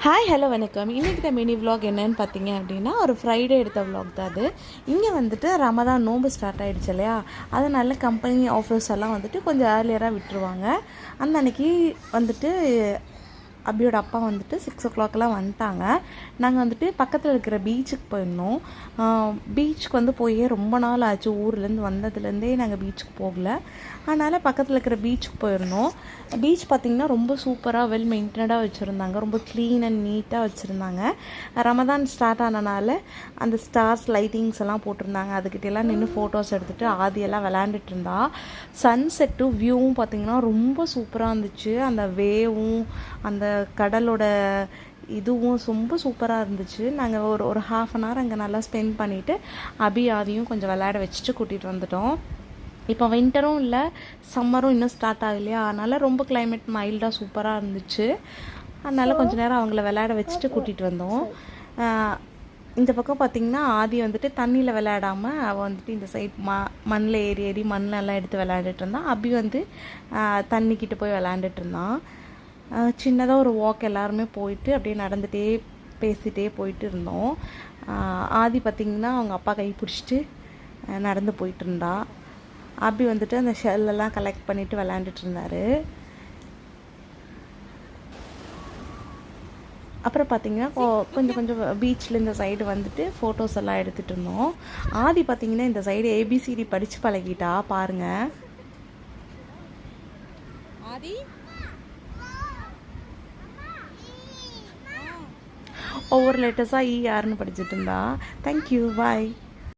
Hi hello வணக்கம். இன்றைக்கி தான் மினி விலாக் என்னன்னு பார்த்தீங்க அப்படின்னா, ஒரு ஃப்ரைடே எடுத்த விலாக் தான் அது. இங்கே வந்துட்டு ரமதான் நோன்பு ஸ்டார்ட் ஆகிடுச்சு இல்லையா, அதனால கம்பெனி ஆஃபீஸ் எல்லாம் வந்துட்டு கொஞ்சம் ஏர்லியராக விட்டுருவாங்க. அந்த அன்றைக்கி வந்துட்டு அபியோட அப்பா வந்துட்டு 6 o'clockலாம் வந்துட்டாங்க. நாங்கள் வந்துட்டு பக்கத்தில் இருக்கிற பீச்சுக்கு போயிருந்தோம். பீச்சுக்கு வந்து போய் ரொம்ப நாள் ஆச்சு, ஊர்லேருந்து வந்ததுலேருந்தே நாங்கள் பீச்சுக்கு போகல. அதனால் பக்கத்தில் இருக்கிற பீச்சுக்கு போயிருந்தோம். பீச் பார்த்திங்கன்னா ரொம்ப சூப்பராக வெல் மெயின்டெனடாக வச்சுருந்தாங்க, ரொம்ப க்ளீன் அண்ட் நீட்டாக வச்சுருந்தாங்க. ரமதான் ஸ்டார்ட் ஆனனால அந்த ஸ்டார்ஸ் லைட்டிங்ஸ் எல்லாம் போட்டிருந்தாங்க. அதுக்கிட்டெல்லாம் நின்று ஃபோட்டோஸ் எடுத்துகிட்டு ஆதியெல்லாம் விளையாண்டுட்டு இருந்தா. சன்செட்டும் வியூவும் பார்த்திங்கன்னா ரொம்ப சூப்பராக இருந்துச்சு. அந்த வேவும் அந்த கடலோட இதுவும் ரொம்ப சூப்பராக இருந்துச்சு. நாங்கள் ஒரு ½ an hour அங்கே நல்லா ஸ்பெண்ட் பண்ணிவிட்டு ஆதியும் கொஞ்சம் விளையாட வச்சுட்டு கூட்டிகிட்டு வந்துட்டோம். இப்போ வின்டரும் இல்லை, சம்மரும் இன்னும் ஸ்டார்ட் ஆகலையா, அதனால் ரொம்ப கிளைமேட் மைல்டாக சூப்பராக இருந்துச்சு. அதனால் கொஞ்சம் நேரம் அவங்கள விளையாட வச்சுட்டு கூட்டிகிட்டு வந்தோம். இந்த பக்கம் பார்த்திங்கன்னா ஆதி வந்துட்டு தண்ணியில் விளையாடாமல் அவள் வந்துட்டு இந்த சைட் மண்ணில் ஏறி மண்ணெல்லாம் எடுத்து விளையாண்டுட்டு இருந்தான். அபி வந்து தண்ணிக்கிட்ட போய் விளையாண்டுட்டு இருந்தான். சின்னதாக ஒரு வாக் எல்லாருமே போயிட்டு அப்படியே நடந்துகிட்டே பேசிகிட்டே போயிட்டு இருந்தோம். ஆதி பார்த்திங்கன்னா அவங்க அப்பா கை பிடிச்சிட்டு நடந்து போயிட்டு இருந்தா. அபி வந்துட்டு அந்த ஷெல்லெல்லாம் கலெக்ட் பண்ணிவிட்டு விளையாண்டுட்டு இருந்தார். அப்புறம் பார்த்திங்கன்னா கொஞ்சம் பீச்சில் இந்த சைடு வந்துட்டு ஃபோட்டோஸ் எல்லாம் எடுத்துகிட்டு இருந்தோம். ஆதி பார்த்திங்கன்னா இந்த சைடு ஏபிசிடி படித்து பழகிட்டா பாருங்கள். ஆதி ஒவ்வொரு லெட்டர்ஸாக யாருன்னு படிச்சுட்டு இருந்தா. தேங்க்யூ, பாய்.